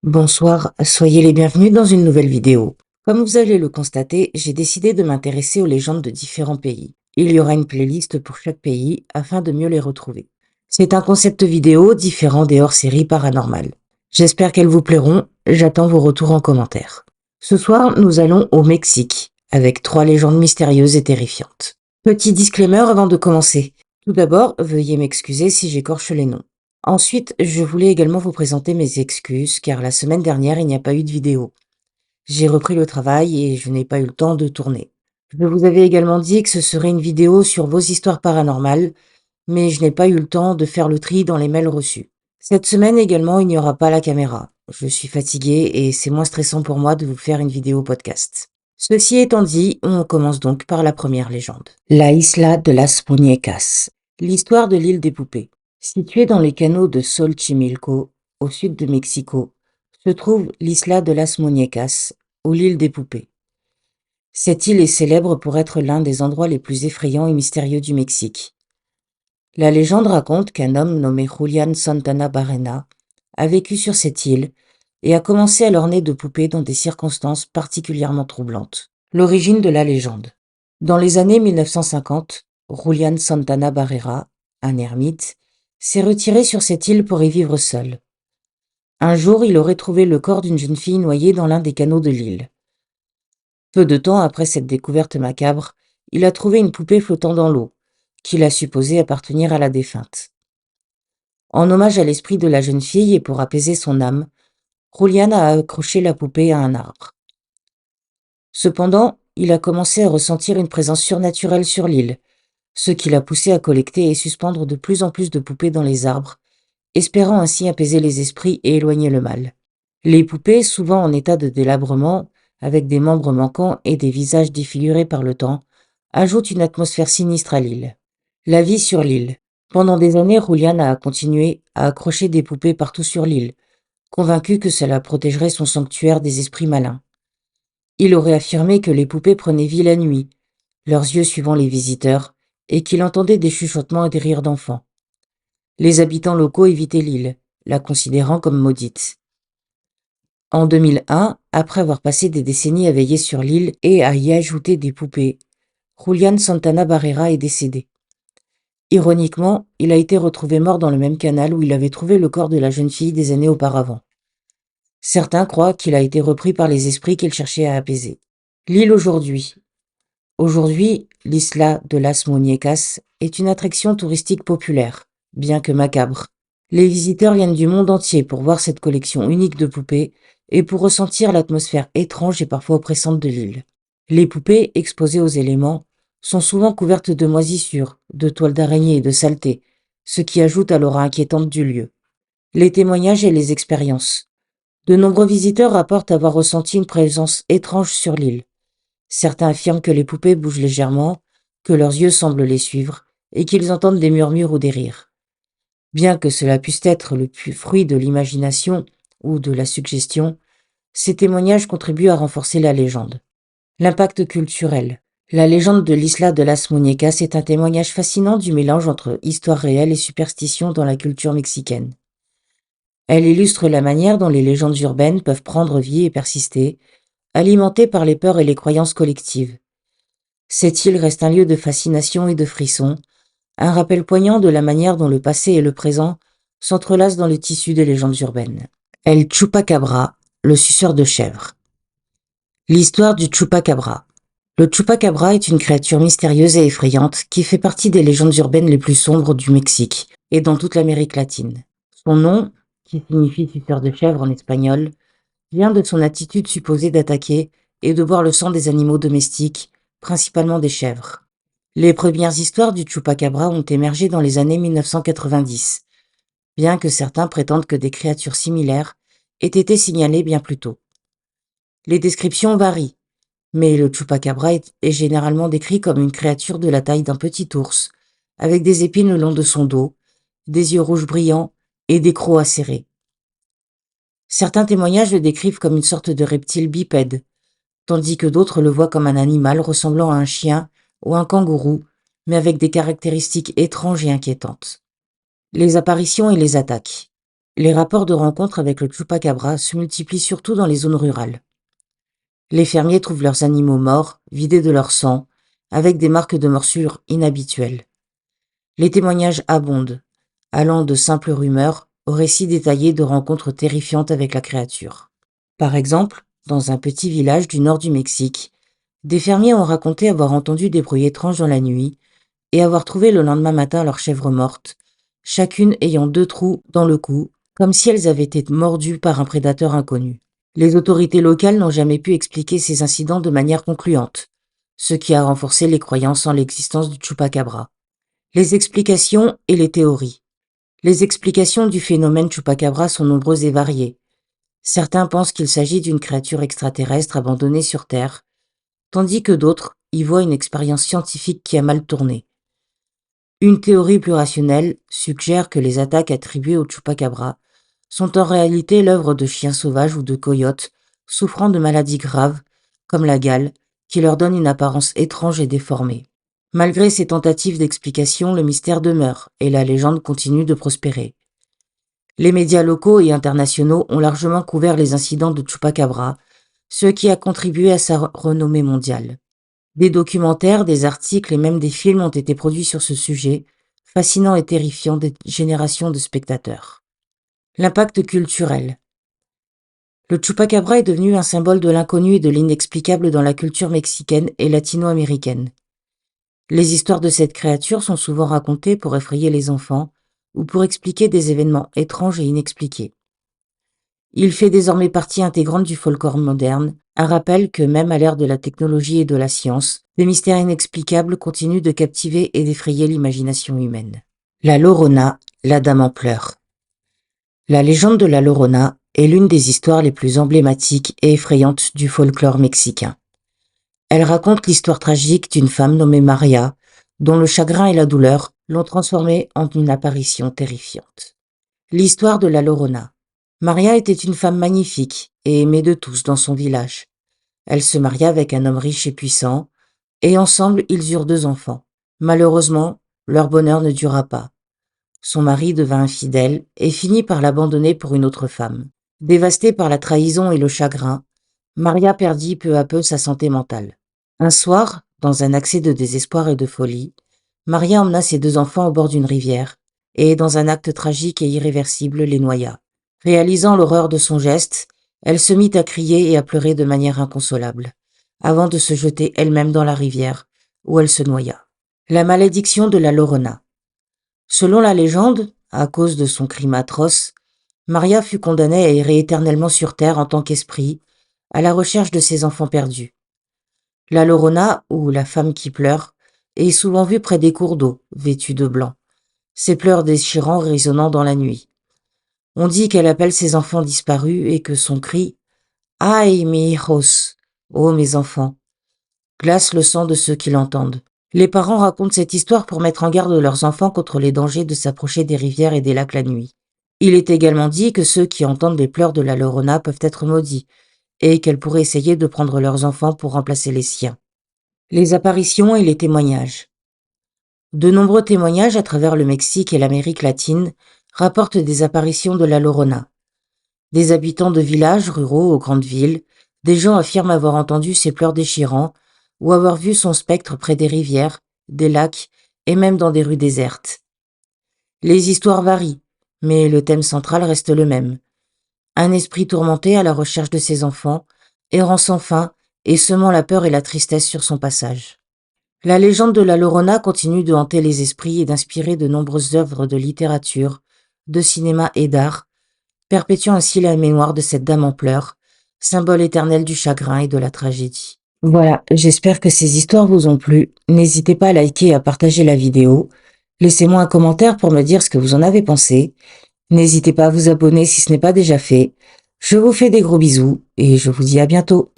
Bonsoir, soyez les bienvenus dans une nouvelle vidéo. Comme vous allez le constater, j'ai décidé de m'intéresser aux légendes de différents pays. Il y aura une playlist pour chaque pays afin de mieux les retrouver. C'est un concept vidéo différent des hors-séries paranormales. J'espère qu'elles vous plairont, j'attends vos retours en commentaire. Ce soir, nous allons au Mexique, avec 3 légendes mystérieuses et terrifiantes. Petit disclaimer avant de commencer. Tout d'abord, veuillez m'excuser si j'écorche les noms. Ensuite, je voulais également vous présenter mes excuses, car la semaine dernière, il n'y a pas eu de vidéo. J'ai repris le travail et je n'ai pas eu le temps de tourner. Je vous avais également dit que ce serait une vidéo sur vos histoires paranormales, mais je n'ai pas eu le temps de faire le tri dans les mails reçus. Cette semaine également, il n'y aura pas la caméra. Je suis fatiguée et c'est moins stressant pour moi de vous faire une vidéo podcast. Ceci étant dit, on commence donc par la première légende. La Isla de las Muñecas. L'histoire de l'île des poupées. Située dans les canaux de Xochimilco, au sud de Mexico, se trouve l'Isla de las Muñecas, ou l'île des poupées. Cette île est célèbre pour être l'un des endroits les plus effrayants et mystérieux du Mexique. La légende raconte qu'un homme nommé Julián Santana Barrena a vécu sur cette île et a commencé à l'orner de poupées dans des circonstances particulièrement troublantes. L'origine de la légende. Dans les années 1950, Julián Santana Barrera, un ermite, s'est retiré sur cette île pour y vivre seul. Un jour, il aurait trouvé le corps d'une jeune fille noyée dans l'un des canaux de l'île. Peu de temps après cette découverte macabre, il a trouvé une poupée flottant dans l'eau, qu'il a supposée appartenir à la défunte. En hommage à l'esprit de la jeune fille et pour apaiser son âme, Julián a accroché la poupée à un arbre. Cependant, il a commencé à ressentir une présence surnaturelle sur l'île, ce qui l'a poussé à collecter et suspendre de plus en plus de poupées dans les arbres, espérant ainsi apaiser les esprits et éloigner le mal. Les poupées, souvent en état de délabrement, avec des membres manquants et des visages défigurés par le temps, ajoutent une atmosphère sinistre à l'île. La vie sur l'île. Pendant des années, Julián a continué à accrocher des poupées partout sur l'île, convaincu que cela protégerait son sanctuaire des esprits malins. Il aurait affirmé que les poupées prenaient vie la nuit, leurs yeux suivant les visiteurs, et qu'il entendait des chuchotements et des rires d'enfants. Les habitants locaux évitaient l'île, la considérant comme maudite. En 2001, après avoir passé des décennies à veiller sur l'île et à y ajouter des poupées, Julián Santana Barrera est décédé. Ironiquement, il a été retrouvé mort dans le même canal où il avait trouvé le corps de la jeune fille des années auparavant. Certains croient qu'il a été repris par les esprits qu'il cherchait à apaiser. L'île aujourd'hui. Aujourd'hui, l'Isla de las Muñecas est une attraction touristique populaire, bien que macabre. Les visiteurs viennent du monde entier pour voir cette collection unique de poupées et pour ressentir l'atmosphère étrange et parfois oppressante de l'île. Les poupées, exposées aux éléments, sont souvent couvertes de moisissures, de toiles d'araignée et de saleté, ce qui ajoute à l'aura inquiétante du lieu. Les témoignages et les expériences. De nombreux visiteurs rapportent avoir ressenti une présence étrange sur l'île. Certains affirment que les poupées bougent légèrement, que leurs yeux semblent les suivre, et qu'ils entendent des murmures ou des rires. Bien que cela puisse être le fruit de l'imagination ou de la suggestion, ces témoignages contribuent à renforcer la légende. L'impact culturel. La légende de l'Isla de las Muñecas est un témoignage fascinant du mélange entre histoire réelle et superstition dans la culture mexicaine. Elle illustre la manière dont les légendes urbaines peuvent prendre vie et persister, alimentées par les peurs et les croyances collectives. Cette île reste un lieu de fascination et de frisson, un rappel poignant de la manière dont le passé et le présent s'entrelacent dans le tissu des légendes urbaines. El Chupacabra, le suceur de chèvre. L'histoire du Chupacabra. Le Chupacabra est une créature mystérieuse et effrayante qui fait partie des légendes urbaines les plus sombres du Mexique et dans toute l'Amérique latine. Son nom, qui signifie suceur de chèvre en espagnol, vient de son attitude supposée d'attaquer et de boire le sang des animaux domestiques, principalement des chèvres. Les premières histoires du Chupacabra ont émergé dans les années 1990, bien que certains prétendent que des créatures similaires aient été signalées bien plus tôt. Les descriptions varient, mais le Chupacabra est généralement décrit comme une créature de la taille d'un petit ours, avec des épines le long de son dos, des yeux rouges brillants et des crocs acérés. Certains témoignages le décrivent comme une sorte de reptile bipède, tandis que d'autres le voient comme un animal ressemblant à un chien ou un kangourou, mais avec des caractéristiques étranges et inquiétantes. Les apparitions et les attaques. Les rapports de rencontre avec le chupacabra se multiplient surtout dans les zones rurales. Les fermiers trouvent leurs animaux morts, vidés de leur sang, avec des marques de morsure inhabituelles. Les témoignages abondent, allant de simples rumeurs aux récits détaillés de rencontres terrifiantes avec la créature. Par exemple, dans un petit village du nord du Mexique, des fermiers ont raconté avoir entendu des bruits étranges dans la nuit et avoir trouvé le lendemain matin leurs chèvres mortes, chacune ayant 2 trous dans le cou, comme si elles avaient été mordues par un prédateur inconnu. Les autorités locales n'ont jamais pu expliquer ces incidents de manière concluante, ce qui a renforcé les croyances en l'existence du chupacabra. Les explications et les théories. Les explications du phénomène chupacabra sont nombreuses et variées. Certains pensent qu'il s'agit d'une créature extraterrestre abandonnée sur Terre, tandis que d'autres y voient une expérience scientifique qui a mal tourné. Une théorie plus rationnelle suggère que les attaques attribuées au chupacabra sont en réalité l'œuvre de chiens sauvages ou de coyotes souffrant de maladies graves, comme la gale, qui leur donne une apparence étrange et déformée. Malgré ces tentatives d'explication, le mystère demeure et la légende continue de prospérer. Les médias locaux et internationaux ont largement couvert les incidents de chupacabra, ce qui a contribué à sa renommée mondiale. Des documentaires, des articles et même des films ont été produits sur ce sujet, fascinant et terrifiant des générations de spectateurs. L'impact culturel. Le chupacabra est devenu un symbole de l'inconnu et de l'inexplicable dans la culture mexicaine et latino-américaine. Les histoires de cette créature sont souvent racontées pour effrayer les enfants ou pour expliquer des événements étranges et inexpliqués. Il fait désormais partie intégrante du folklore moderne, un rappel que même à l'ère de la technologie et de la science, des mystères inexplicables continuent de captiver et d'effrayer l'imagination humaine. La Llorona, la dame en pleurs. La légende de la Llorona est l'une des histoires les plus emblématiques et effrayantes du folklore mexicain. Elle raconte l'histoire tragique d'une femme nommée Maria, dont le chagrin et la douleur l'ont transformée en une apparition terrifiante. L'histoire de la Llorona. Maria était une femme magnifique et aimée de tous dans son village. Elle se maria avec un homme riche et puissant, et ensemble ils eurent 2 enfants. Malheureusement, leur bonheur ne dura pas. Son mari devint infidèle et finit par l'abandonner pour une autre femme. Dévastée par la trahison et le chagrin, Maria perdit peu à peu sa santé mentale. Un soir, dans un accès de désespoir et de folie, Maria emmena ses 2 enfants au bord d'une rivière et, dans un acte tragique et irréversible, les noya. Réalisant l'horreur de son geste, elle se mit à crier et à pleurer de manière inconsolable, avant de se jeter elle-même dans la rivière, où elle se noya. La malédiction de la Llorona. Selon la légende, à cause de son crime atroce, Maria fut condamnée à errer éternellement sur terre en tant qu'esprit, à la recherche de ses enfants perdus. La Llorona, ou la femme qui pleure, est souvent vue près des cours d'eau, vêtue de blanc, ses pleurs déchirants résonnant dans la nuit. On dit qu'elle appelle ses enfants disparus et que son cri « Ay, mi hijos » ô mes enfants, glace le sang de ceux qui l'entendent. Les parents racontent cette histoire pour mettre en garde leurs enfants contre les dangers de s'approcher des rivières et des lacs la nuit. Il est également dit que ceux qui entendent les pleurs de la Llorona peuvent être maudits, et qu'elle pourrait essayer de prendre leurs enfants pour remplacer les siens. Les apparitions et les témoignages. De nombreux témoignages à travers le Mexique et l'Amérique latine rapportent des apparitions de la Llorona. Des habitants de villages ruraux aux grandes villes, des gens affirment avoir entendu ses pleurs déchirants ou avoir vu son spectre près des rivières, des lacs et même dans des rues désertes. Les histoires varient, mais le thème central reste le même. Un esprit tourmenté à la recherche de ses enfants, errant sans fin et semant la peur et la tristesse sur son passage. La légende de la Llorona continue de hanter les esprits et d'inspirer de nombreuses œuvres de littérature, de cinéma et d'art, perpétuant ainsi la mémoire de cette dame en pleurs, symbole éternel du chagrin et de la tragédie. Voilà, j'espère que ces histoires vous ont plu. N'hésitez pas à liker et à partager la vidéo. Laissez-moi un commentaire pour me dire ce que vous en avez pensé. N'hésitez pas à vous abonner si ce n'est pas déjà fait. Je vous fais des gros bisous et je vous dis à bientôt.